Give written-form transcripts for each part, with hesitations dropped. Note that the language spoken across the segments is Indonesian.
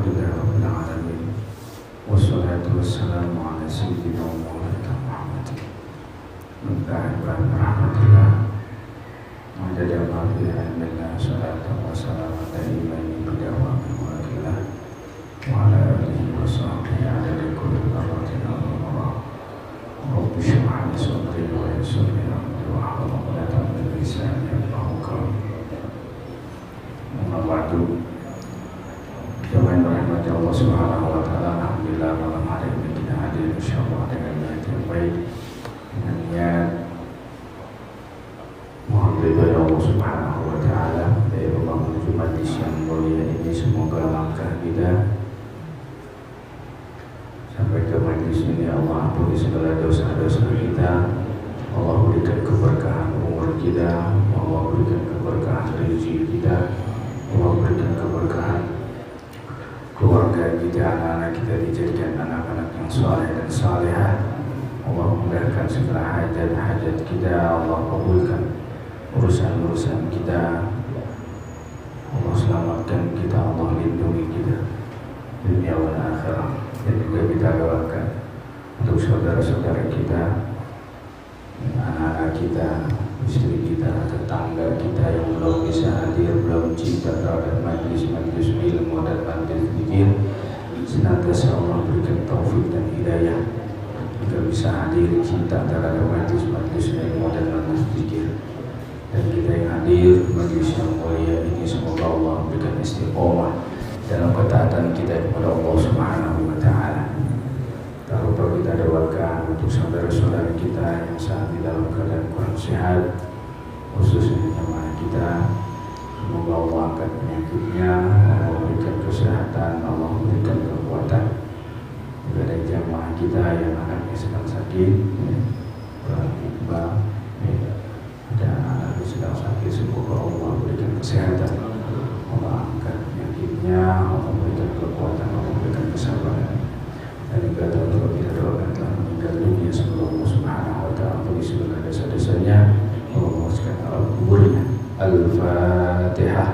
Alhamdulillah Rabbil Alamin. Wassalatu wassalamu ala sayyidina wa maulana Muhammadin Mubarak rahmatullah Majad Allah bihamdillah Salatu wassalamu ala imani bidawami murakillah Wa ala alihi wa sahbihi adada kulli qaratin al-murah Rabbi syurah li sadri wa yassir li amri wa hlul 'uqdatam min lisani yafqahu qawli. Amma ba'du. Jemaah rahmat Allah Subhanahu wa taala, alhamdulillah malam hari ini kita hadir insyaallah dengan niat yang baik, dengan niat mohon ridha Allah Subhanahu wa taala dari menuju majlis yang mulia ini. Semoga langkah kita sampai ke majlis ini Allah ampuni segala dosa-dosa kita, Allah berikan keberkahan umur kita, Allah berikan keberkahan rezeki kita, Allah berikan keberkahan keluarga kita, anak-anak kita dijadikan anak-anak yang saleh dan salehah. Allah mudahkan segala hajat-hajat kita, Allah kabulkan urusan-urusan kita, Allah selamatkan kita, Allah lindungi kita dunia dan akhirat. Dan juga kita doakan untuk saudara-saudara kita, anak-anak kita, istri kita, tetangga kita yang belum bisa hadir, belum cinta terhadap majlis-majlis ilmu dan majlis zikir, senantiasa Allah berikan taufik dan hidayah agar bisa hadir, cinta terhadap majlis-majlis ilmu dan majlis zikir. Dan kita yang hadir di majlis yang mulia ini, semoga Allah berikan istiqomah dalam ketaatan kita kepada Allah Subhanahu wa taala. Tak lupa kita doakan untuk saudara-saudara kita yang saat ini dalam keadaan kurang sehat, khususnya jemaah kita. Semoga Allah angkat penyakitnya, Allah berikan kesehatan, Allah berikan kekuatan. Juga ada jemaah kita yang anaknya sedang sakit, kurang iqbal, ada anak yang sedang sakit, semoga Allah berikan kesehatan, Allah angkat penyakitnya, Allah berikan kekuatan, Allah berikan kesabaran. Dan juga telah kita doakan telah meninggal dunia, semoga Allah Subhanahu wa taala ampuni segala dosa-dosanya, Allah memuaskan alam kuburnya. Al-Fatihah.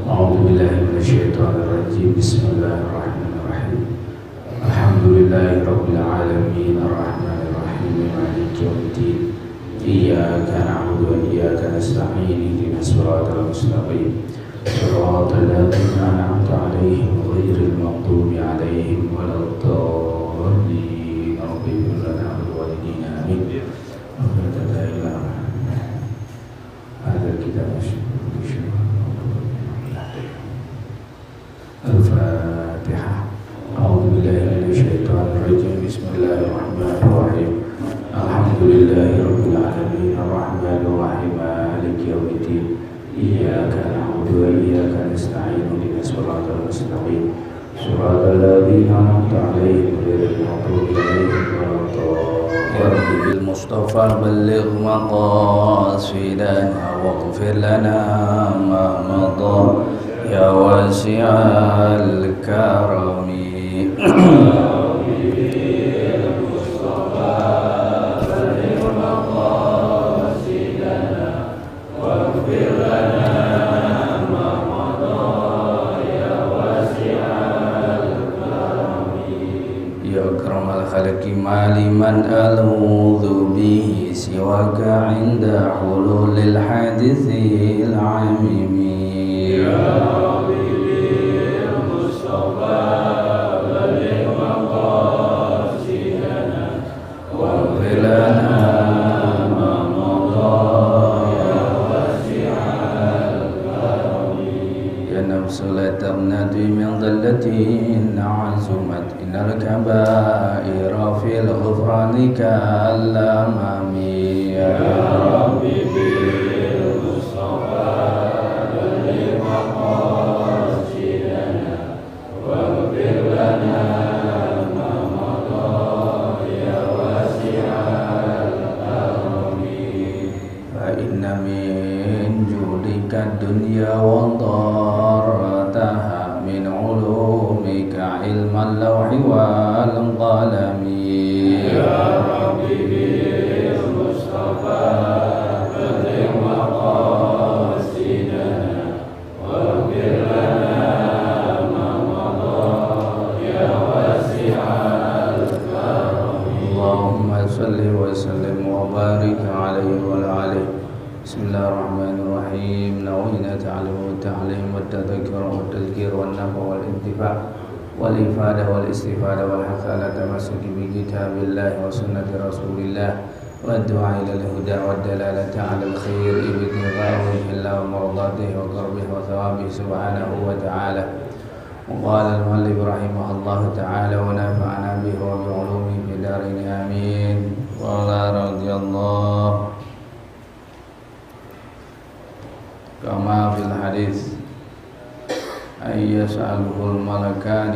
A'udzu billahi minasyaitonir rajim. Bismillahirrahmanirrahim. Alhamdulillahirabbil alamin, arrahmanir rahim, maliki yaumiddin. Iyyaka na'budu wa iyyaka nasta'in. Ihdinas siratal mustaqim. Shiratal ladzina an'amta 'alaihim ghairil maghdubi 'alaihim waladdallin. Rabbil alamin. Amin. Ada kita Al-Fatihah. A'udzu billahi minasyaitonir rajim. Bismillahirrahmanirrahim. Alhamdulillahirabbil alamin, arrahmanir rahim, maliki yaumiddin. Iyyaka na'budu wa iyyaka nasta'in. Ihdinas siratal mustaqim. Shiratal ladzina an'amta 'alaihim ghairil maghdubi 'alaihim waladdallin. Bil Mustafa balligh maqasidana waghfir lana ma madha ya wasi'al karami. Maliman aludhu bihi siwaka inda hululil hadithil amimi. Ya Rabbi bil Mustafa baligh maqasidana waghfir lana ma madha ya wasi'al karami. Ya nafsu la taghnati min dhallatin azumat innal kabaira fil ghufrani ka'al-amami. Ya Rabbi bil Mustafa baligh maqasidana waghfir lana ma madha ya wasi'al karami. Fa inna min judika dunya wa darrataha, min ulumika ilmal lawhi wal qalami. Ya Rabbi bil Mustafa baligh maqasidana waghfir lana ma madha الرحيم نوينا تعلم والتعليم والتذكر والتذكير والنفع والانتفاع والإفادة والاستفادة والحث على التمسك بكتاب الله وسنة رسول الله والدعاء إلى الهدى والدلالة على الخير ابتغاء وجه الله ومرضاته وقربه وثوابه سبحانه وتعالى. وقال المؤلف رحمه الله تعالى ونفعنا به وبعلومه في دارين آمين. وقال رضي الله كما في الحديث أن يسأله الملكان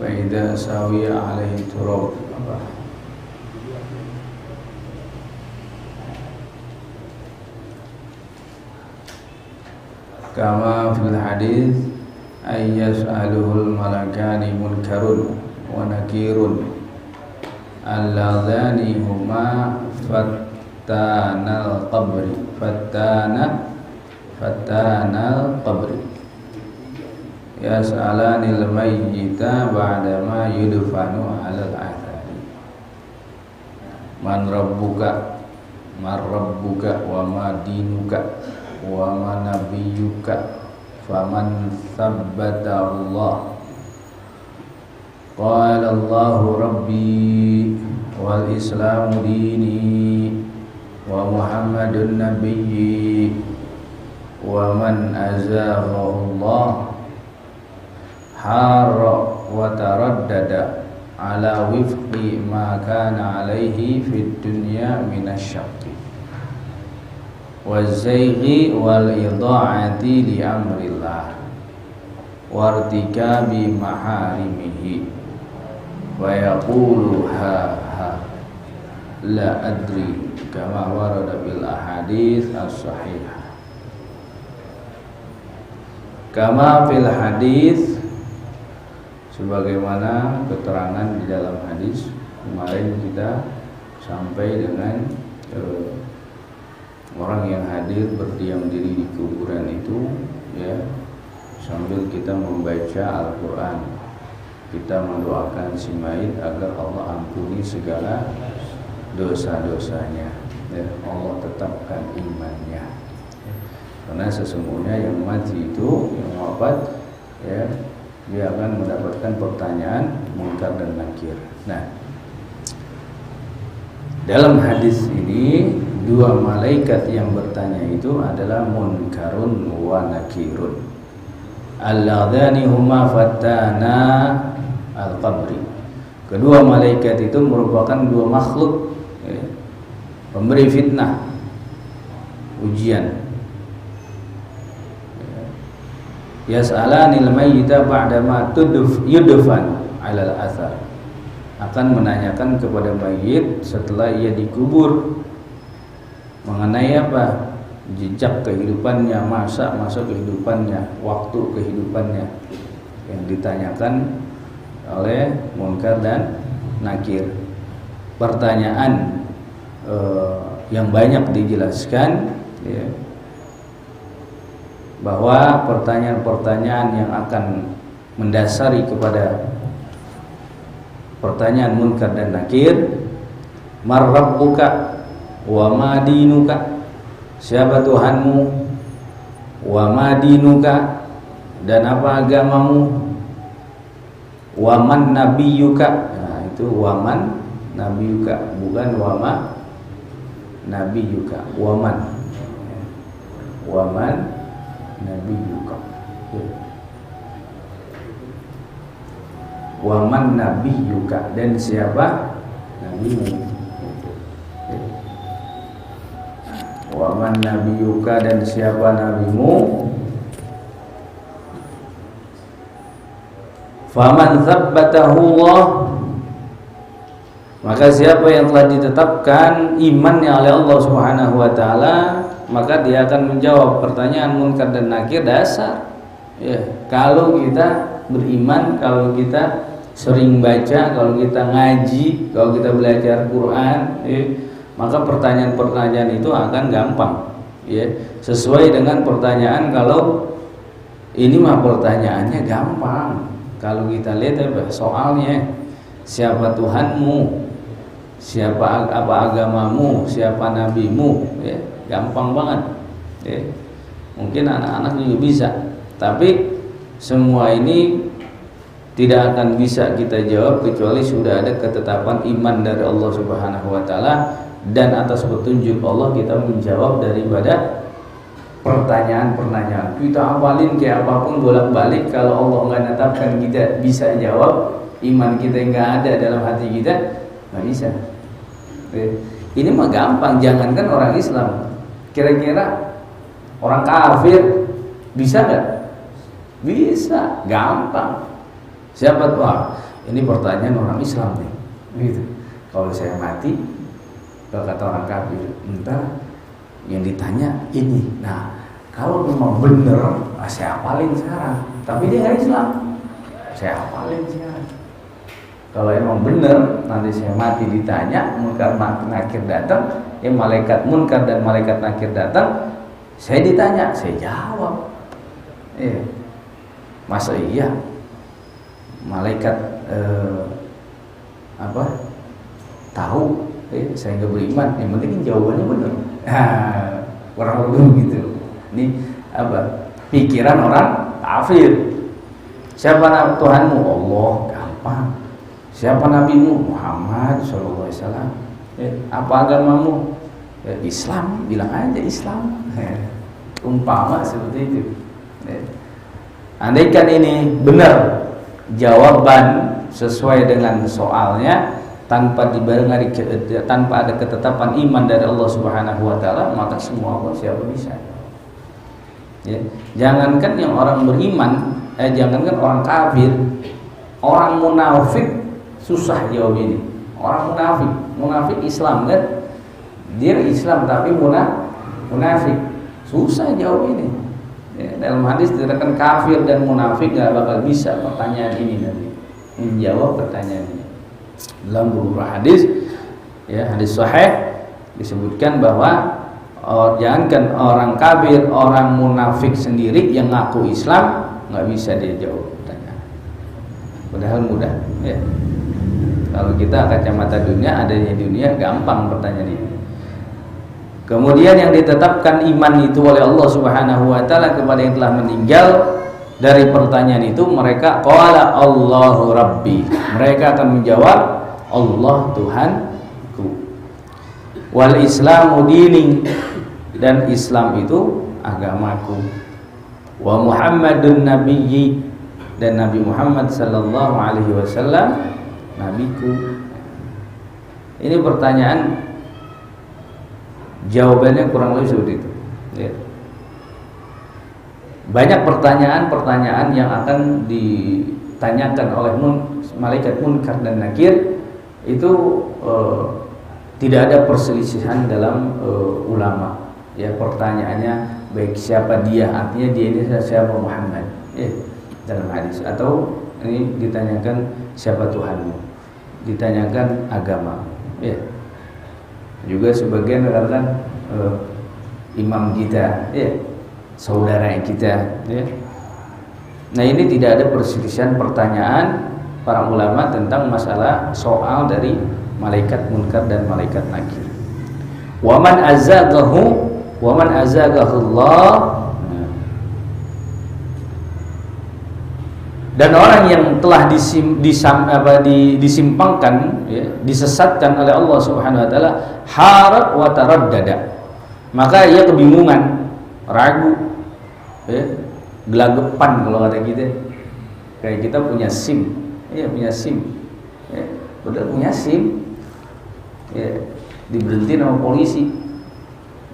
فإذا ساوي عليه تراب كما في الحديث أن يسأله الملكان منكر ونكير اللذان هما فتان القبر فتان القبر يسألان الميت بعدما يدفن على الآثار من ربك وما دينك وما نبيك فمن ثبته الله قال الله ربي والإسلام ديني ومحمد نبيي ومن أزاغه الله حار وتردد على وفق ما كان عليه في الدنيا من الشق والزيغ والإضاعة لأمر الله وارتكاب محارمه ويقول ها لا أدري كما ورد بالأحاديث الصحيحة kama fil hadis, sebagaimana keterangan di dalam hadis. Kemarin kita sampai dengan orang yang hadir berdiam diri di kuburan itu, ya, sambil kita membaca Al-Quran, kita mendoakan si mayit agar Allah ampuni segala dosa-dosanya, ya, Allah tetapkan imannya. Karena sesungguhnya yang mati itu, yang wafat, ya, dia akan mendapatkan pertanyaan munkar dan nakir. Nah, dalam hadis ini dua malaikat yang bertanya itu adalah munkarun wa nakirun. Alladzani huma fattana al-qabri. Kedua malaikat itu merupakan dua makhluk, ya, pemberi fitnah, ujian. Yas'alanil mayyita ba'dama yudfan 'alal athar. Akan menanyakan kepada mayit setelah ia dikubur mengenai apa? Jejak kehidupannya, masa kehidupannya, waktu kehidupannya, yang ditanyakan oleh munkar dan nakir. Pertanyaan yang banyak dijelaskan, ya, bahwa pertanyaan-pertanyaan yang akan mendasari kepada pertanyaan munkar dan nakir, mar rabbuka wa ma dinuka, siapa Tuhanmu, wa ma dinuka, dan apa agamamu, wa man nabiyuka. Nah, itu wa man nabiyuka, bukan wa ma nabiyuka, wa man nabiyuka, wa man nabiyuka, dan siapa nabimu, wa man nabiyuka, dan siapa nabimu. Faman tsabbatahu Allah, maka siapa yang telah ditetapkan imannya oleh Allah Subhanahu wa taala, maka dia akan menjawab pertanyaan munkar dan nakir dasar. Ya, kalau kita beriman, kalau kita sering baca, kalau kita ngaji, kalau kita belajar Quran, ya, maka pertanyaan-pertanyaan itu akan gampang, ya. Sesuai dengan pertanyaan, kalau ini mah pertanyaannya gampang. Kalau kita lihat apa soalnya, siapa Tuhanmu, siapa apa agamamu, siapa nabimu, ya, gampang banget. Ya. Mungkin anak-anak juga bisa, tapi semua ini tidak akan bisa kita jawab kecuali sudah ada ketetapan iman dari Allah Subhanahu wa taala, dan atas petunjuk Allah kita menjawab daripada pertanyaan-pertanyaan. Kita hafalin kayak apapun bolak-balik, kalau Allah nggak netapkan kita bisa jawab, iman kita nggak ada dalam hati kita, nggak bisa. Ini mah gampang, jangankan orang Islam, kira-kira orang kafir bisa nggak? Bisa, gampang. Siapa tuh? Ini pertanyaan orang Islam nih, gitu. Kalau saya mati, kalau kata orang kafir, entar yang ditanya ini. Nah, kalau memang bener, saya hafalin sekarang. Tapi dia nggak Islam, saya hafalin sekarang. Kalau emang bener, nanti saya mati ditanya, munkar nakir datang, malaikat munkar dan malaikat nakir datang, saya ditanya, saya jawab. Masa iya malaikat tahu? Saya nggak beriman. Yang penting jawabannya bener. Kurang lebih gitu. Ini apa? Pikiran orang kafir. Siapa Tuhanmu? Allah, gampang. Siapa nabimu? Muhammad sallallahu alaihi wasallam. Apa agamamu? Islam, bilang aja Islam. Umpama seperti itu. Andaikan ini benar jawaban sesuai dengan soalnya, tanpa dibarengi, tanpa ada ketetapan iman dari Allah Subhanahu wa taala, maka semua Allah siapa bisa. Ya, jangankan yang orang beriman, jangankan orang kafir, orang munafik susah jawab ini. Orang munafik Islam kan, dia Islam tapi munafik, susah jawab ini. Ya, dalam hadis dikatakan kafir dan munafik gak bakal bisa pertanyaan ini nanti menjawab pertanyaan ini. Dalam beberapa hadis, ya, hadis sahih disebutkan bahwa jangankan orang kafir, orang munafik sendiri yang ngaku Islam nggak bisa dia jawab pertanyaan. Padahal mudah, ya. Kalau kita kacamata dunia, adanya dunia, gampang pertanyaan ini. Kemudian yang ditetapkan iman itu oleh Allah Subhanahu wa taala kepada yang telah meninggal, dari pertanyaan itu mereka qala Allahu Rabbi. Mereka akan menjawab Allah Tuhanku. Wal Islamu dini, dan Islam itu agamaku. Wa Muhammadun nabiyyi, dan Nabi Muhammad sallallahu alaihi wasallam nabiku. Ini pertanyaan, jawabannya kurang lebih seperti itu, ya. Banyak pertanyaan-pertanyaan yang akan ditanyakan oleh malaikat munkar dan nakir itu tidak ada perselisihan dalam ulama, ya. Pertanyaannya baik siapa dia, artinya dia ini siapa Muhammad, ya, dalam hadis, atau ini ditanyakan siapa Tuhanmu, ditanyakan agama, ya. Juga sebagian mengatakan imam kita, ya, saudara kita, ya. Nah, ini tidak ada perselisihan pertanyaan para ulama tentang masalah soal dari malaikat munkar dan malaikat nakir. Waman azagahu, waman azagahullah. Dan orang yang telah disimpangkan, ya, disesatkan oleh Allah Subhanahu wa taala, harat wa taraddada, maka ia kebingungan, ragu, ya, gelagapan kalau kata kita. Kayak kita punya SIM, ya, punya SIM, ya, udah punya SIM, ya, diberhentiin sama polisi,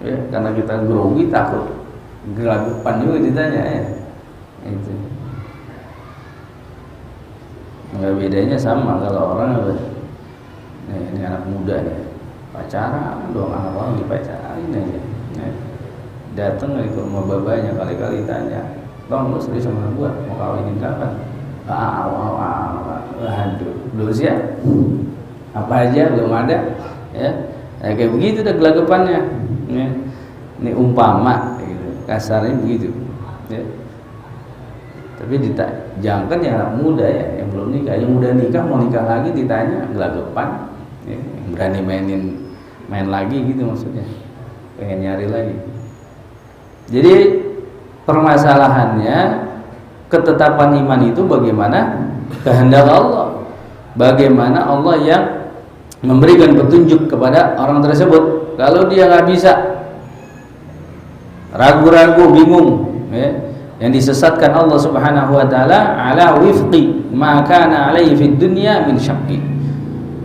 ya, karena kita grogi, takut gelagapan juga ditanya, ya, itu. Nggak, bedanya sama kalau orang apa? Ini anak muda nih, pacaran dong, anak orang dipacarin aja. Datang ke rumah babanya, kali-kali tanya, bang, lu serius sama gua, mau kawinin kapan? Aduh, belum siap. Apa aja belum ada, ya. Kayak begitu udah gelagapannya. Ya. Ini umpama, gitu. Kasarnya begitu, ya. Tapi jangan yang anak muda, ya, yang belum nikah, yang udah nikah mau nikah lagi ditanya gelagapan, ya, berani main lagi gitu maksudnya, pengen nyari lagi. Jadi permasalahannya ketetapan iman itu bagaimana kehendak Allah, bagaimana Allah yang memberikan petunjuk kepada orang tersebut. Kalau dia nggak bisa, ragu-ragu, bingung, ya, yang disesatkan Allah Subhanahu wa taala ala wifqi ma kana alaihi fid dunya min syaqqi,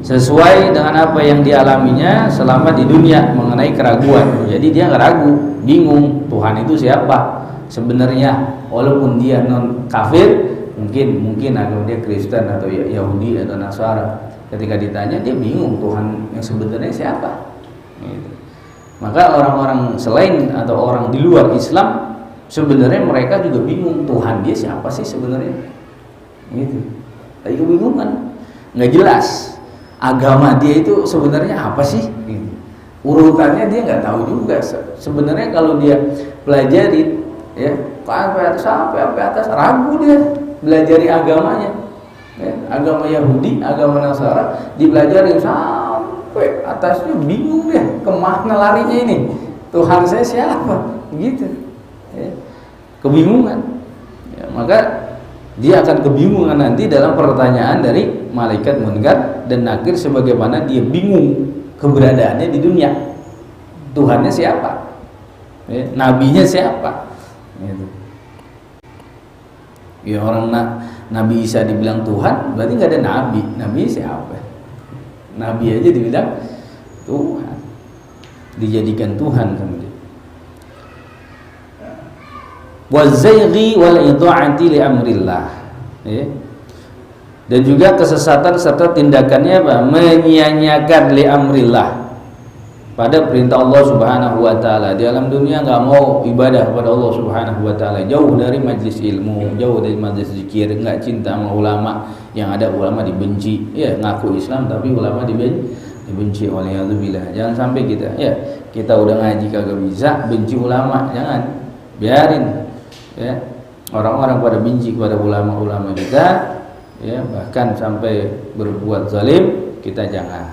sesuai dengan apa yang dialaminya selama di dunia mengenai keraguan. Jadi dia nggak ragu, bingung Tuhan itu siapa sebenarnya, walaupun dia non kafir, mungkin agama dia Kristen atau Yahudi atau Nasara. Ketika ditanya dia bingung Tuhan yang sebenarnya siapa. Gitu. Maka orang-orang selain atau orang di luar Islam sebenarnya mereka juga bingung Tuhan dia siapa sih sebenarnya. Gitu. Tapi kebingungan, nggak jelas agama dia itu sebenarnya apa sih. Gitu. Urutannya dia nggak tahu juga. Sebenarnya kalau dia pelajari, ya sampai atas ragu dia belajari agamanya. Ya, agama Yahudi, agama Nasara dipelajari sampai atasnya bingung dia kemana larinya ini, Tuhan saya siapa, begitu, ya, kebingungan. Ya, maka dia akan kebingungan nanti dalam pertanyaan dari malaikat Munkar dan Nakir, sebagaimana dia bingung keberadaannya di dunia, Tuhannya siapa, ya, nabinya siapa, gitu. Ya orang Nabi Isa dibilang Tuhan, berarti nggak ada nabi. Nabi siapa? Nabi aja dibilang Tuhan, dijadikan Tuhan kemudian. Wazayghi wal idha'ati li amrillah. Ya. Dan juga kesesatan serta tindakannya apa? Menyia-nyiakan li amrillah, pada perintah Allah Subhanahu wa taala. Di alam dunia nggak mau ibadah kepada Allah Subhanahu wa taala, jauh dari majlis ilmu, jauh dari majlis zikir, nggak cinta sama ulama, yang ada ulama dibenci. Ya, ngaku Islam tapi ulama dibenci oleh Allah. Jangan sampai kita udah ngaji kagak bisa, benci ulama, jangan. Biarin, ya. Orang-orang pada benci kepada ulama-ulama kita, ya, bahkan sampai berbuat zalim, kita jangan.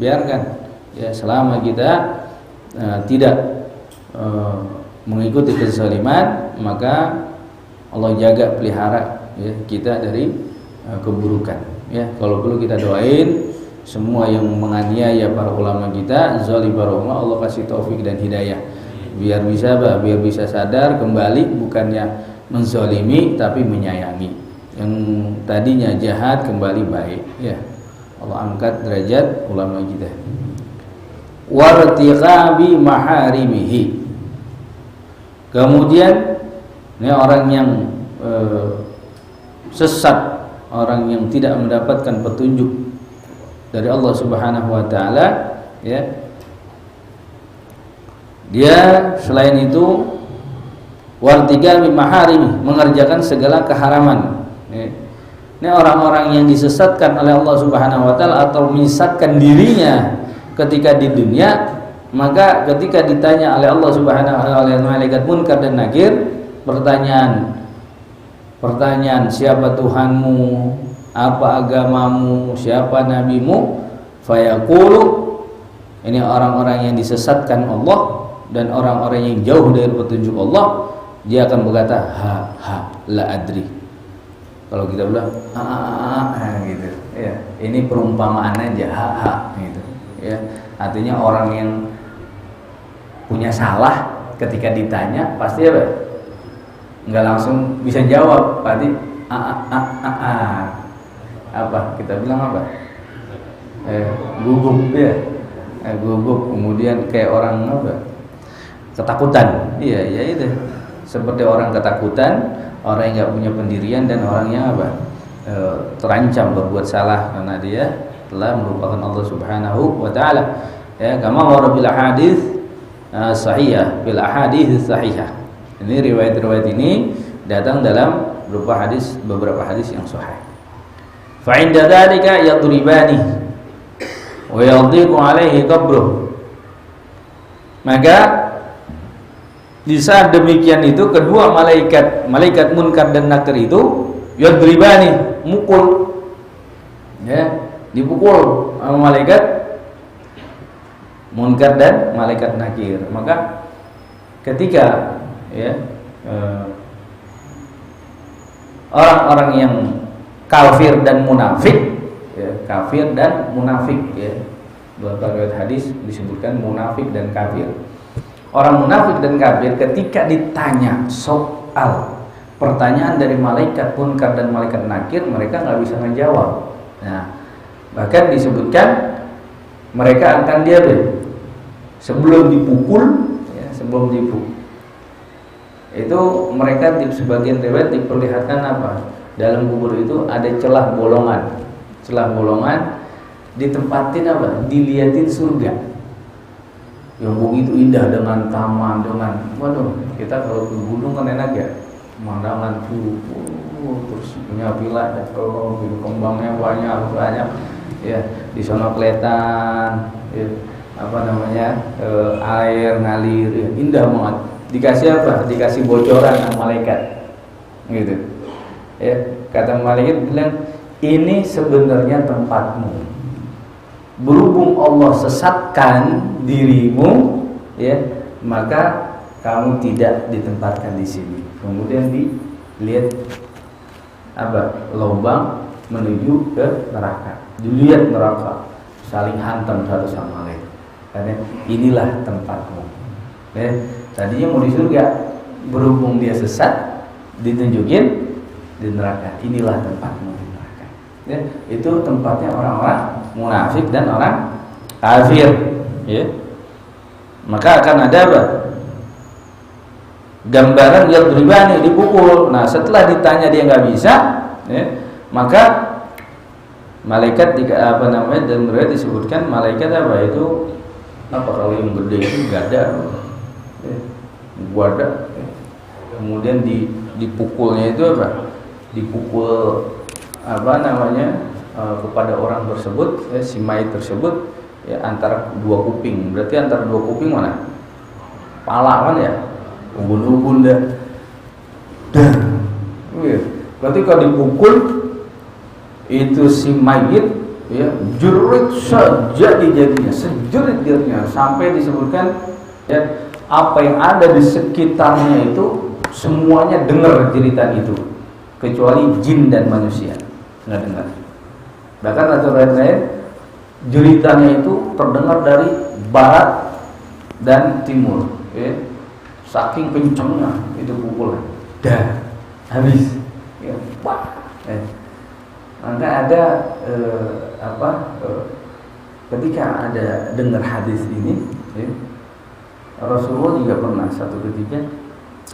Biarkan. Ya, selama kita tidak mengikuti kezaliman, maka Allah jaga pelihara, ya, kita dari keburukan. Ya, kalau perlu kita doain semua yang menganiaya para ulama kita, zalim para ulama, Allah kasih taufik dan hidayah, biar bisa sadar kembali, bukannya menzalimi tapi menyayangi. Yang tadinya jahat kembali baik. Ya, Allah angkat derajat ulama kita. Wartiqabi maharimihi. Kemudian ini orang yang sesat, orang yang tidak mendapatkan petunjuk dari Allah Subhanahu wa taala, ya. Dia selain itu wartiqabi maharimi, mengerjakan segala keharaman. Ya. Ini orang-orang yang disesatkan oleh Allah Subhanahu wa taala atau menyesatkan dirinya ketika di dunia, maka ketika ditanya oleh Allah Subhanahu wa taala, oleh malaikat Munkar dan Nakir, pertanyaan siapa Tuhanmu, apa agamamu, siapa nabimu, fayaqulu, ini orang-orang yang disesatkan Allah dan orang-orang yang jauh dari petunjuk Allah, dia akan berkata la adri. Kalau kita bilang gitu, ya, ini perumpamaan aja, gitu. Ya, artinya orang yang punya salah ketika ditanya pasti apa? Nggak langsung bisa jawab, pasti apa? Kita bilang apa? Gugup, ya, gugup. Kemudian kayak orang apa? Ketakutan. Iya, ya itu. Seperti orang ketakutan, orang yang nggak punya pendirian, dan orang yang apa? Terancam berbuat salah karena dia telah merupakan Allah Subhanahu wa taala. Ya, kama wara bil hadis sahihah, bil ahadits sahihah. Ini riwayat-riwayat ini datang dalam beberapa hadis yang sahih. Fa inda dzalika yadribani wa yadhiqu alaihi qabruh. Maka di saat demikian itu kedua malaikat Munkar dan Nakir itu yadribani, mukul, ya, dipukul sama malaikat munkar dan malaikat nakir. Maka ketika orang-orang yang kafir dan munafik, dalam riwayat hadis disebutkan munafik dan kafir. Orang munafik dan kafir ketika ditanya soal pertanyaan dari malaikat munkar dan malaikat nakir, mereka nggak bisa menjawab. Nah, bahkan disebutkan mereka akan sebelum dipukul, itu mereka di sebagian riwayat diperlihatkan apa? Dalam kubur itu ada celah bolongan ditempatin apa? Dilihatin surga yang begitu indah dengan taman, kita kalau ke gunung kan enak ya, pemandangan tuh, terus punya villa, gitu, kembangnya banyak ya, di sana kelihatan air ngalir ya, indah banget. Dikasih apa? Dikasih bocoran sama malaikat gitu ya, kata malaikat bilang, ini sebenarnya tempatmu. Berhubung Allah sesatkan dirimu, ya, maka kamu tidak ditempatkan di sini. Kemudian dilihat lubang menuju ke neraka. Dilihat neraka, saling hantam satu sama lain. Karena inilah tempatmu. Ya, tadinya mau di surga, berhubung dia sesat, ditunjukin di neraka. Inilah tempatmu di neraka. Ya, itu tempatnya orang-orang munafik dan orang kafir, ya. Maka akan ada apa? Gambaran yadribani, dipukul. Nah, setelah ditanya dia nggak bisa, ya, maka malaikat dan riwayat disebutkan malaikat itu kalau yang gede itu gada, ya, guada, ya. Kemudian dipukulnya itu dipukul kepada orang tersebut, ya, si mayit tersebut, ya, antara dua kuping. Berarti antara dua kuping mana? Pala kan ya, ubun-ubun dah. Berarti kalau dipukul itu si mayit, ya, jerit saja jadinya, sejerit-jeritnya, sampai disebutkan, ya, apa yang ada di sekitarnya itu semuanya dengar jeritan itu, kecuali jin dan manusia nggak dengar. Bahkan ada riwayat lain, jeritannya itu terdengar dari barat dan timur, ya. Saking kencangnya itu pukulan, habis, ya, maka ada ketika ada dengar hadis ini, ya, Rasulullah juga pernah satu ketika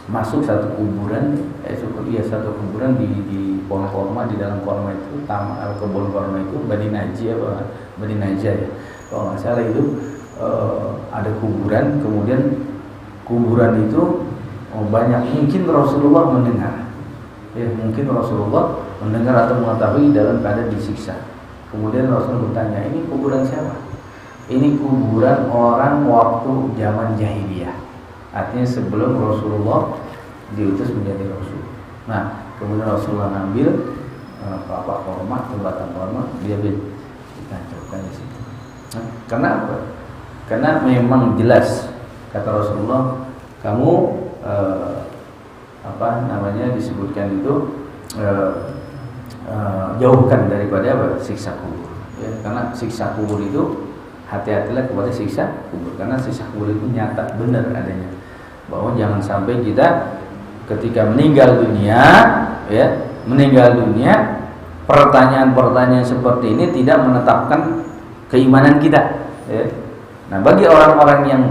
masuk satu kuburan, satu kuburan di pohon korma, di dalam korma itu, kebun korma itu, Bani Najjar ya, kalau nggak salah itu, ada kuburan, kemudian kuburan itu banyak, mungkin Rasulullah mendengar, ya, atau mengetahui dalam keadaan disiksa. Kemudian Rasul bertanya, ini kuburan siapa? Ini kuburan orang waktu zaman jahiliyah. Artinya sebelum Rasulullah diutus menjadi Rasul. Nah, kemudian Rasulullah ngambil jembatan korma, dia ditancapkan di situ. Nah, karena apa? Karena memang jelas kata Rasulullah, kamu disebutkan itu jauhkan daripada siksa kubur. Ya, karena siksa kubur itu, hati-hatilah kepada siksa kubur, karena siksa kubur itu nyata, benar adanya. Bahwa jangan sampai kita ketika meninggal dunia, pertanyaan-pertanyaan seperti ini tidak menetapkan keimanan kita, ya. Nah, bagi orang-orang yang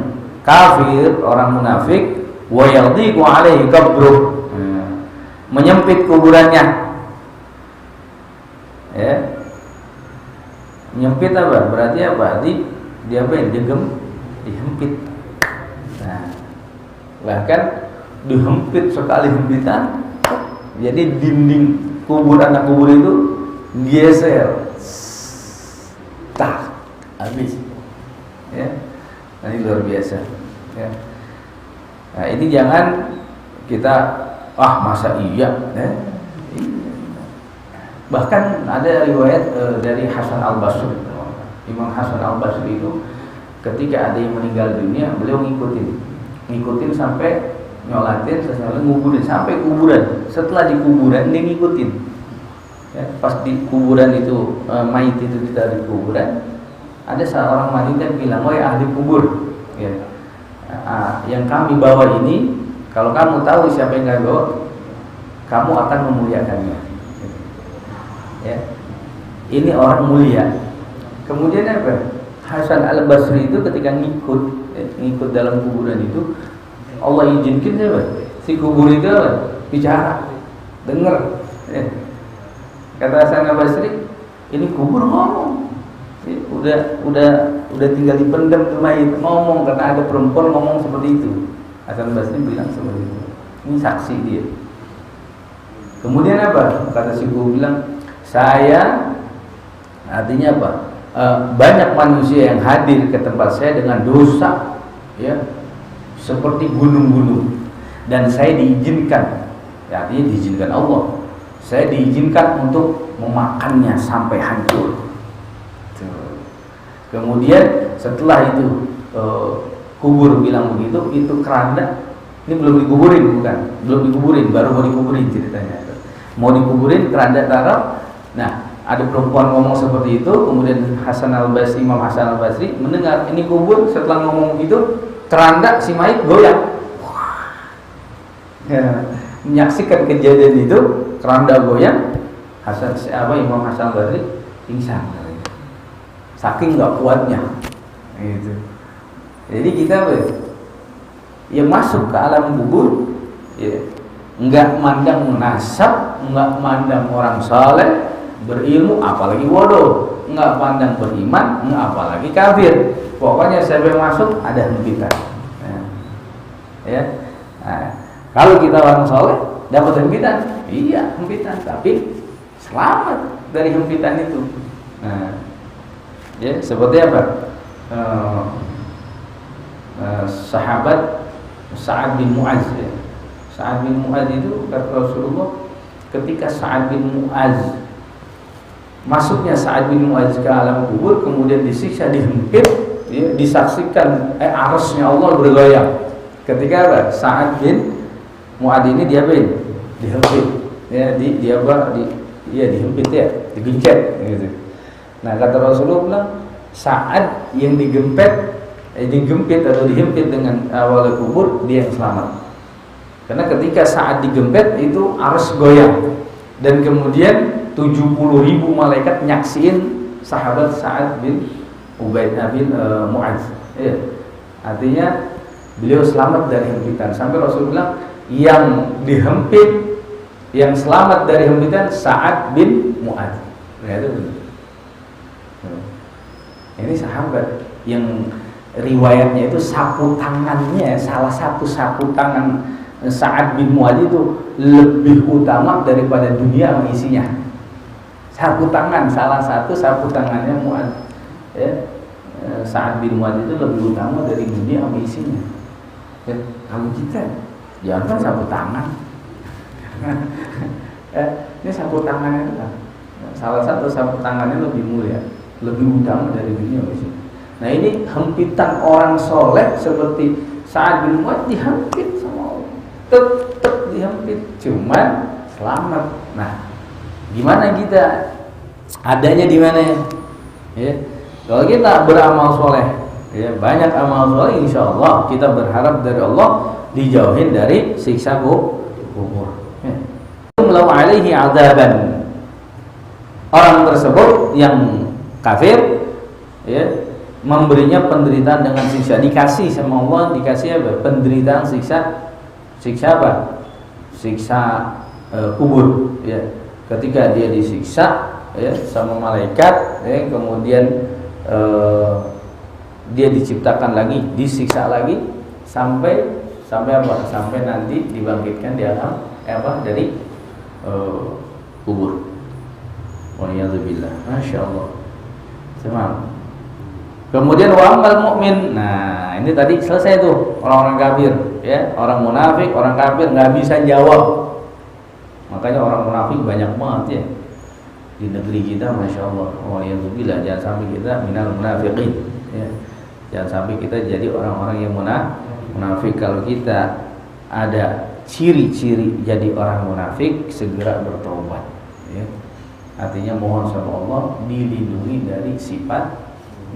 kafir, orang munafik, wa yadhiqu alaihi qabruh, menyempit kuburannya, ya. Menyempit apa? Berarti apa? Dihempit. Nah, bahkan dihempit sekali hempitan, jadi dinding anak kubur itu geser, habis, ya. Nah, ini luar biasa, ya. Nah, ini jangan kita masa iya, ya. Bahkan ada riwayat dari Hasan Al-Basri, Imam Hasan Al-Basri itu ketika ada yang meninggal dunia, beliau ngikutin sampai nyolatin, sesuatu nguburin sampai kuburan. Setelah di kuburan dia ngikutin. Ya, pas di kuburan itu mayit itu ditaruh di kuburan, ada seorang wanita bilang, "Wahai ahli kubur, ya, yang kami bawa ini, kalau kamu tahu siapa yang kami bawa, kamu akan memuliakannya." Ya, ini orang mulia. Kemudian apa? Hasan Al-Basri itu ketika ngikut dalam kuburan itu, Allah izinkan siapa? Si kubur itu bicara, dengar. Ya. Kata Hasan Al-Basri, ini kubur ngomong. Udah tinggal dipendam ke mayit, ngomong karena ada perempuan ngomong seperti itu. Hasan Al-Basri bilang seperti itu. Ini saksi dia. Kemudian apa? Kata si kubur bilang, saya, artinya apa? Banyak manusia yang hadir ke tempat saya dengan dosa, ya, seperti gunung-gunung, dan saya diizinkan, ya, artinya diizinkan Allah, saya diizinkan untuk memakannya sampai hancur. Kemudian setelah itu kubur bilang begitu, itu keranda, ini belum dikuburin, baru mau dikuburin ceritanya. Mau dikuburin, keranda taruh. Nah, ada perempuan ngomong seperti itu. Kemudian Imam Hasan Al-Basri mendengar ini kubur. Setelah ngomong itu, keranda si mayit goyang. Ya, menyaksikan kejadian itu, keranda goyang. Imam Hasan Al-Basri pingsan, saking nggak kuatnya. Gitu. Jadi kita yang masuk ke alam kubur, ya, nggak mandang nasab, nggak mandang orang saleh, berilmu, apalagi bodoh, nggak pandang beriman, nggak apalagi kafir. Pokoknya siapa yang masuk ada hempitan. Ya. Nah, kalau kita orang soleh dapat hempitan, iya hempitan, tapi selamat dari hempitan itu. Nah, ya seperti apa? Sahabat Sa'ad bin Mu'az. Ya. Sa'ad bin Mu'az itu kata Rasulullah, ketika Sa'ad bin Mu'az masuknya Sa'ad bin Mu'az ke alam kubur, kemudian disiksa, dihempit, ya, disaksikan arasnya Allah bergoyang. Ketika apa? Sa'ad bin Mu'az ini dihempit, ya, dihempit, ya, digencet, gitu. Nah, kata Rasulullah bilang, Sa'ad yang digempit atau dihempit dengan awal kubur, dia yang selamat. Karena ketika Sa'ad digempit itu aras goyang, dan kemudian 70.000 malaikat nyaksiin sahabat Sa'ad bin Mu'az. Ya. Artinya beliau selamat dari hempitan. Sampai Rasul bilang yang dihempit, yang selamat dari hempitan Sa'ad bin Mu'az. Ya, itu. Ini sahabat yang riwayatnya itu sapu tangannya, salah satu sapu tangan Sa'ad bin Mu'az itu lebih utama daripada dunia sama isinya. Sapu tangan, salah satu sapu tangannya Mu'az, ya, Sa'ad bin Mu'az itu lebih utama dari dunia sama isinya. Ya, kalau kita jangan kan sapu tangan. Ini sapu tangannya itu kan, salah satu sapu tangannya lebih mulia, lebih utama dari dunia sama isinya. Nah, ini hempitan orang soleh seperti Sa'ad bin Mu'az dihempit sama Allah, tetap dihempit, cuman selamat. Nah, gimana kita? Adanya di mana? Ya. Kalau kita beramal soleh, ya, banyak amal soleh, insya Allah kita berharap dari Allah dijauhin dari siksa kubur. Ya. Lau alaihi azaban, orang tersebut yang kafir, ya, memberinya penderitaan dengan siksa, dikasih sama Allah, dikasih apa? Penderitaan siksa apa? Siksa kubur, ya. Ketika dia disiksa, ya, sama malaikat, ya, kemudian dia diciptakan lagi, disiksa lagi sampai apa? Sampai nanti dibangkitkan di alam dari kubur. Waliyadzubillah. Masya Allah. Semang. Kemudian wa amal mukmin. Nah, ini tadi selesai tuh orang-orang kafir, ya, orang munafik, orang kafir nggak bisa jawab. Makanya orang munafik banyak banget, ya, di negeri kita, masya Allah. Waliyadzubillah, jangan sampai kita minal munafiqin, ya. Jangan sampai kita jadi orang-orang yang munafik. Kalau kita ada ciri-ciri jadi orang munafik, segera bertobat, ya. Artinya mohon sama Allah dilindungi dari sifat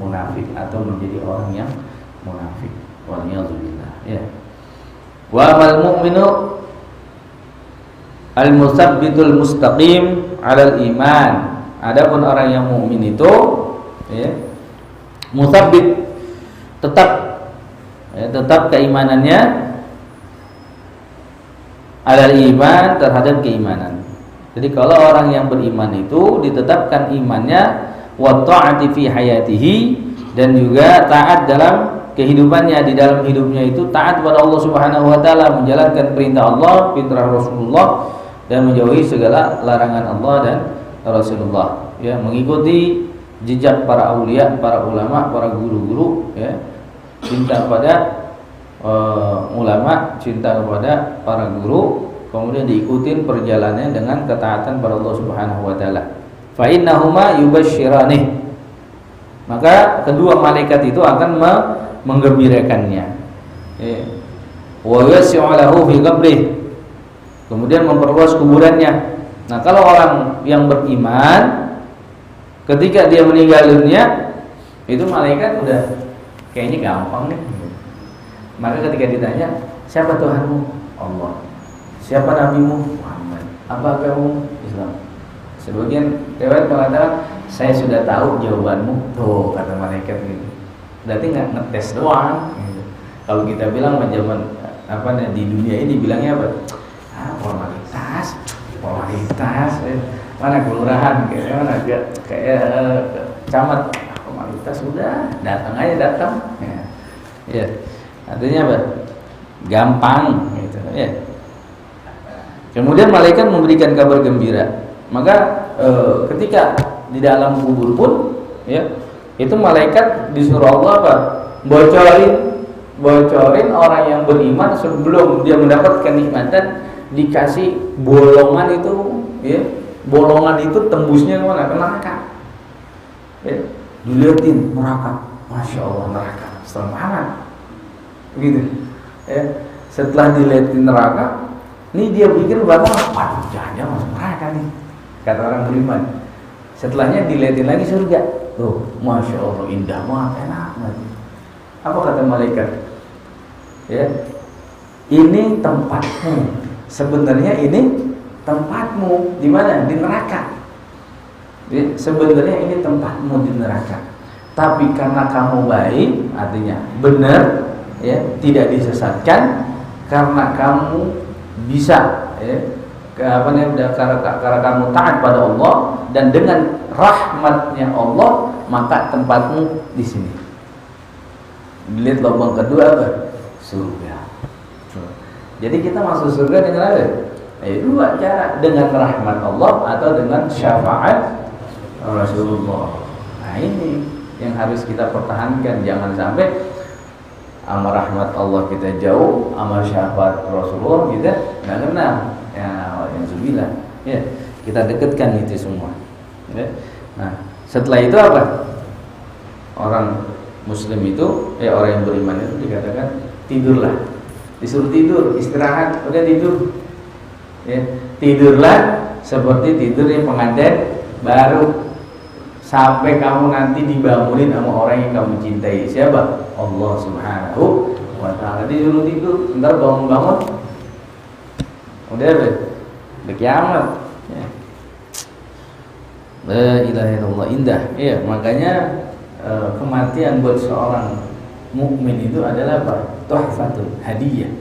munafik atau menjadi orang yang munafik. Waliyadzubillah, ya. Wa amal mu'minu al-musabbitul mustaqim 'alal iman. Adapun orang yang mukmin itu, ya, musabbit, tetap keimanannya 'alal iman, terhadap keimanan. Jadi kalau orang yang beriman itu ditetapkan imannya wa ta'ati fi hayatihi, dan juga taat dalam kehidupannya, di dalam hidupnya itu taat kepada Allah Subhanahu wa taala, menjalankan perintah Allah, perintah Rasulullah, dan menjauhi segala larangan Allah dan Rasulullah, ya, mengikuti jejak para aulia, para ulama, para guru-guru, ya, cinta pada ulama, cinta kepada para guru, kemudian diikutin perjalanannya dengan ketaatan pada Allah Subhanahu wa taala. Fa innahuma yubasysyirani, maka kedua malaikat itu akan menggembirakannya, wa yasi'u lahu fi qabrih, kemudian memperluas kuburannya. Nah, kalau orang yang beriman ketika dia meninggal dunia, itu malaikat udah kayaknya gampang nih. Maka ketika ditanya, siapa Tuhanmu? Allah. Siapa nabimu? Muhammad. Apa agamamu? Islam. Sebagian riwayat mengatakan, saya sudah tahu jawabanmu. Tuh, kata malaikat gitu. Berarti nggak ngetes doang. Gitu. Kalau kita bilang zaman di dunia ini bilangnya apa? Formalitas. Mana kelurahan, kayak camat, formalitas udah datang aja. Ya. Artinya apa? Gampang gitu, ya. Kemudian malaikat memberikan kabar gembira. Maka ketika di dalam kubur pun, ya, itu malaikat disuruh Allah apa? Bocorin orang yang beriman sebelum dia mendapatkan kenikmatan, dikasih bolongan itu, ya. Bolongan itu tembusnya kemana? Ke neraka. Ya. Dilihatin neraka. Masya Allah, neraka serem banget. Begitu, ya. Setelah dilihatin neraka, ini dia pikir bakal apa? Jangan masuk neraka nih, kata orang beriman. Setelahnya dilihatin lagi surga. Tuh, Masya Allah, indah banget, enak banget. Apa kata malaikat? Ya, ini tempatmu. Sebenarnya ini tempatmu di mana? Di neraka. Ya, sebenarnya ini tempatmu di neraka. Tapi karena kamu baik, artinya benar, ya, tidak disesatkan, karena kamu bisa, ya, karena kamu taat pada Allah dan dengan rahmatnya Allah, maka tempatmu di sini. Lihat lubang kedua apa? Surga. Jadi kita masuk surga dengan apa? Dua cara, dengan rahmat Allah atau dengan syafaat Rasulullah. Nah, ini yang harus kita pertahankan, jangan sampai amal rahmat Allah kita jauh, amal syafaat Rasulullah kita nggak kenal. Ya, alhamdulillah. Ya, kita dekatkan itu semua. Ya. Nah, setelah itu apa? Orang Muslim itu, orang yang beriman itu dikatakan tidurlah, disuruh tidur, istirahat, udah tidur. Ya, tidurlah seperti tidur yang pengantin baru, sampai kamu nanti dibangunin sama orang yang kamu cintai. Siapa? Allah Subhanahu wa ta'ala. Disuruh tidur, ntar bangun-bangun udah kiamat, ya. La ilaha illallah, indah, ya. Makanya kematian buat seorang mukmin itu adalah apa? Tuhfatun, hadiah,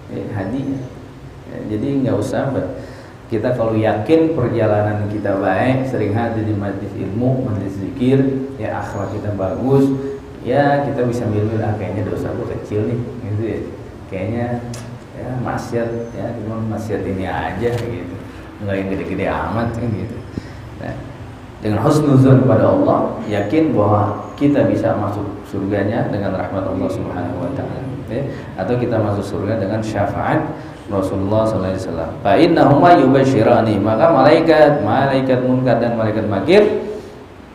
hadiah. Ya, jadi nggak usah kita kalau yakin perjalanan kita baik, sering hadir di majelis ilmu, majelis zikir, ya, akhlak kita bagus, ya, kita bisa milih, kayaknya dosa gue kecil nih, gitu ya. Kayaknya ya maksiat, ya, cuma maksiat ini aja gitu, nggak yang gede-gede amat kan gitu. Nah, dengan husnuzon kepada Allah, yakin bahwa kita bisa masuk surganya dengan rahmat Allah Subhanahu wa ta'ala, ya. Atau kita masuk surga dengan syafaat Rasulullah sallallahu alaihi wasallam. Fa innahuma yubasyirani, maka malaikat munkar dan malaikat nakir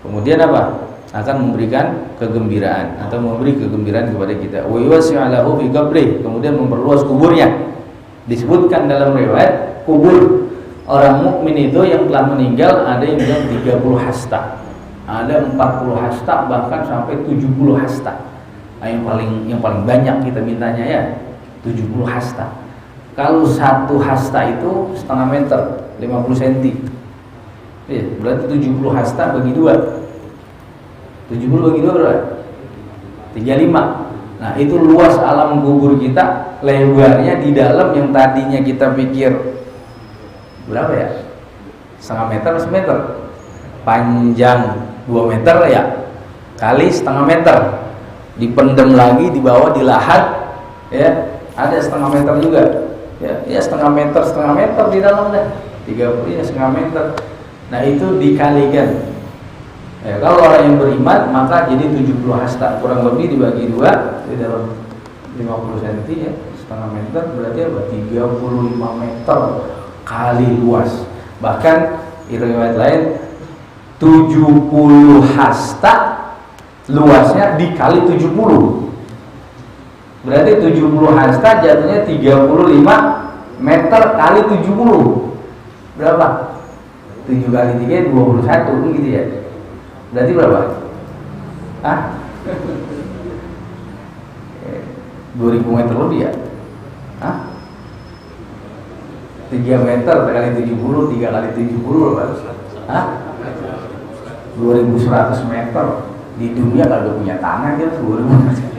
kemudian apa? akan memberikan kegembiraan atau memberi kegembiraan kepada kita. Wa yuwasi'alahu fi qabrih, kemudian memperluas kuburnya. Disebutkan dalam riwayat kubur orang mukmin itu yang telah meninggal ada yang bilang 30 hasta, ada 40 hasta, bahkan sampai 70 hasta. Nah, yang paling banyak kita mintanya ya 70 hasta. Kalau satu hasta itu setengah meter, 50 cm. Ya, berarti 70 hasta bagi 2. 70 bagi 2 berapa? 35. Nah, itu luas alam kubur kita, lebarnya di dalam yang tadinya kita pikir berapa ya? Setengah meter, semeter. Panjang 2 meter ya, kali setengah meter. Dipendam lagi di bawah, dilahat ya, ada setengah meter juga. Ya setengah meter di dalam dah. 30 ya setengah meter. Nah, itu dikalikan. Ya, kalau orang yang beriman maka jadi 70 hasta, kurang lebih dibagi 2 di dalam 50 cm ya, setengah meter berarti apa? 35 meter kali luas. Bahkan di riwayat lain 70 hasta luasnya dikali 70. Berarti 70 hasta jatuhnya 35 meter kali 70. Berapa? 7 kali 3 21 gitu ya. Berarti berapa? 2000 meter lebih ya? 3 meter kali 70, 3 kali 70 berapa? 2100 meter. Di dunia kalau punya tanah kita 2000 meter.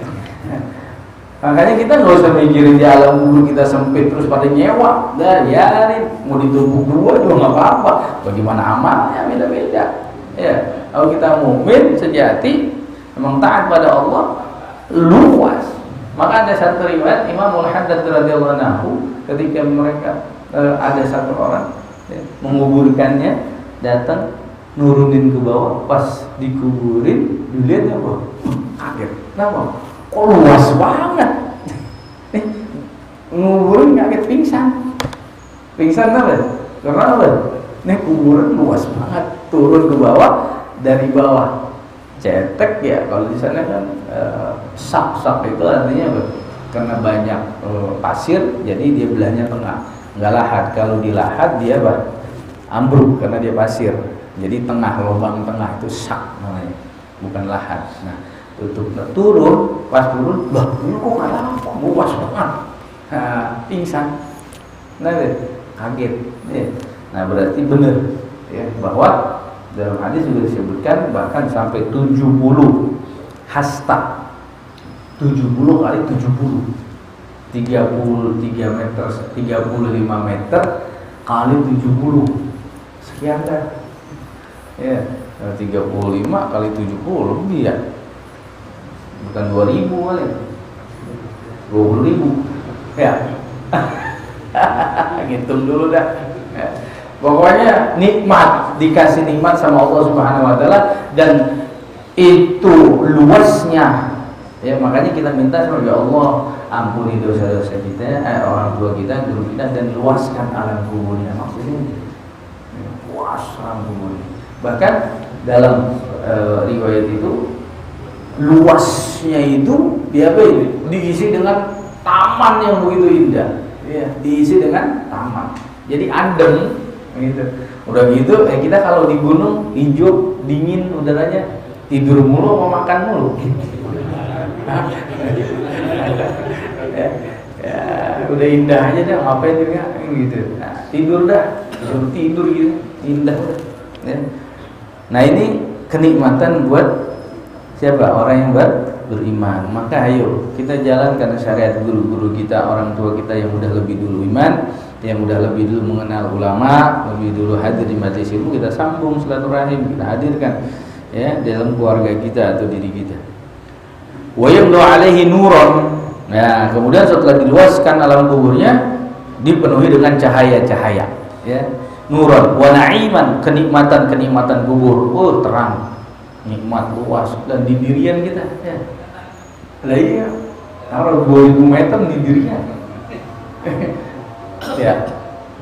Makanya kita nggak usah mikirin di alam kubur kita sempit terus pada nyewa. Biarin, mau ditumpuk 2 juga nggak apa-apa. Bagaimana amalnya beda-beda. Ya, kalau kita mukmin sejati, memang taat pada Allah, luas. Maka ada satu riwayat Imam Al-Haddad radhiyallahu anhu, ketika mereka ada satu orang ya, menguburkannya, datang nurunin ke bawah, pas dikuburin, dilihatnya apa? Kaget. Kenapa? Kok luas banget? Nguburin kaget, pingsan. Pingsan apa? Karena apa? Ini kuburan luas banget. Turun ke bawah, dari bawah cetek ya, kalau di sana kan sak itu artinya apa? Karena banyak pasir, jadi dia belahnya tengah, nggak lahat. Kalau dilahat dia apa? Ambruk karena dia pasir, jadi tengah, lubang tengah itu sak namanya, bukan lahat. Nah, turun, pas turun, bah ini kok nggak apa, luas banget, pingsan, nah kaget. Ya. Nah, berarti benar ya, bahwa dalam hadis juga disebutkan bahkan sampai 70 hasta, 70 kali 70, 33 meter, 35 meter kali 70, sekian dah ya, 35 kali 70 lebih ya, bukan 2000 kali, 20.000 ya. Ngitung dulu dah ya. Pokoknya nikmat, dikasih nikmat sama Allah Subhanahu wa taala, dan itu luasnya ya, makanya kita minta sama ya Allah, ampuni dosa-dosa kita, orang tua kita, guru kita, dan luaskan alam kuburnya. Maksudnya luas alam kuburnya. Bahkan dalam riwayat itu luasnya itu dia diisi dengan taman yang begitu indah ya, diisi dengan taman, jadi adem gitu. Udah gitu kita kalau di gunung hijau, dingin udaranya, tidur mulu mau makan mulu. Ya, udah indah aja dah, ngapain juga gitu. Nah, tidur dah, tidur gitu, indah ya. Nah, ini kenikmatan buat siapa? Orang yang beriman. Maka ayo kita jalankan syariat guru-guru kita, orang tua kita yang udah lebih dulu iman, yang udah lebih dulu mengenal ulama, lebih dulu hadir di majelis ilmu, kita sambung silaturahim, kita hadirkan ya dalam keluarga kita atau diri kita. Wa yamlu alaihi nuran. Nah, kemudian setelah diluaskan alam kuburnya, dipenuhi dengan cahaya-cahaya ya. Nuran wa na'iman, kenikmatan-kenikmatan kubur. Oh, terang, nikmat, luas, dan di dirian kita ya. Lah iya, kalau 2000 meter di dirian. Ya,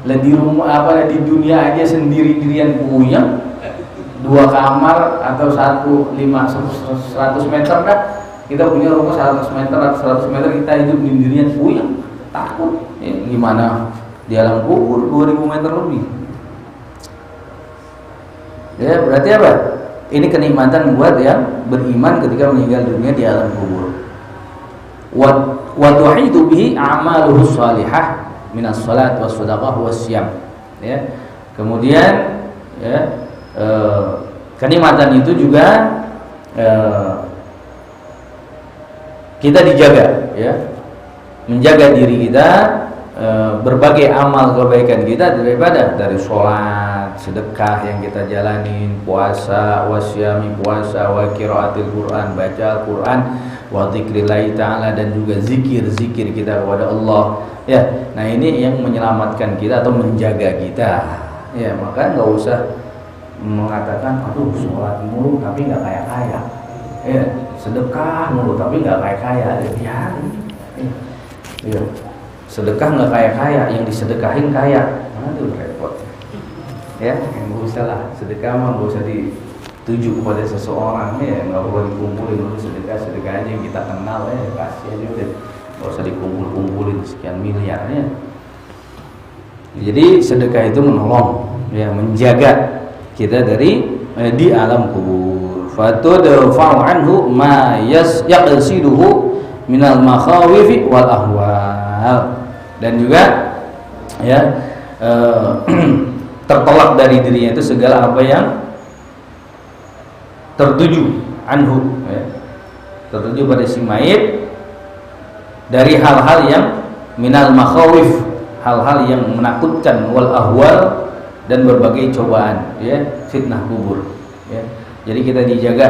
lah di rumah apa, di dunia aja sendiri-dirian puyeng, 2 kamar atau 100 meter dah. Kita punya rumah 100 meter atau 100 meter kita hidup sendirian, puyeng, takut. Gimana di alam kubur 2000 meter lebih? Ya, berarti apa? Ini kenikmatan buat yang beriman ketika meninggal dunia di alam kubur. Wa tuhitu bihi a'maluhu shalihah minas salat was shadaqah was syiyam. Ya. Kemudian ya, kenikmatan itu juga kita dijaga, ya, menjaga diri kita, berbagai amal kebaikan kita dari sholat, sedekah yang kita jalanin, puasa, wasyami puasa, wa qiraatil Quran, baca Al-Quran, wa dzikrillahi ta'ala, dan juga zikir-zikir kita kepada Allah. Ya, nah ini yang menyelamatkan kita atau menjaga kita. Ya, maka nggak usah mengatakan, aduh sholat mulu tapi nggak kaya-kaya, ya, sedekah mulu tapi nggak kaya-kaya, ya, ya. Sedekah nggak kaya-kaya, yang disedekahin kaya, aduh repot. Ya, nggak usah lah, sedekah mah nggak usah dituju kepada seseorang, ya, nggak perlu dikumpulin dulu sedekah-sedekah aja yang kita kenal, ya, kasih aja udah, nggak usah dikumpulin sekian miliar, ya. Jadi sedekah itu menolong, ya, menjaga kita dari di alam kubur. Fatudfa'u anhu ma yaqsiduhu minal makhawifi wal ahwal, dan juga ya tertolak dari dirinya itu segala apa yang tertuju anhu, ya, tertuju pada si mayit dari hal-hal yang minal makhawif, hal-hal yang menakutkan, wal ahwal, dan berbagai cobaan, ya, fitnah kubur, ya. Jadi kita dijaga,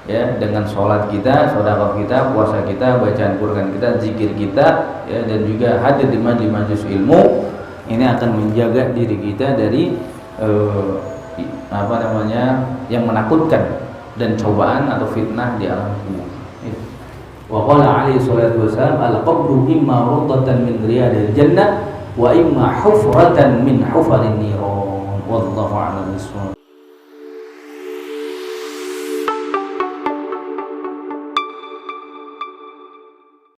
ya, dengan sholat kita, sedekah kita, puasa kita, bacaan Quran kita, zikir kita, ya, dan juga hadir di majelis ilmu. Ini akan menjaga diri kita dari yang menakutkan dan cobaan atau fitnah di alam kubur. Wa qala alaihi salatu wasallam, al-qabru imma rawdatan min riyadil jannah wa imma hufratan min hufarin niran. Wallahu a'lam bishawab.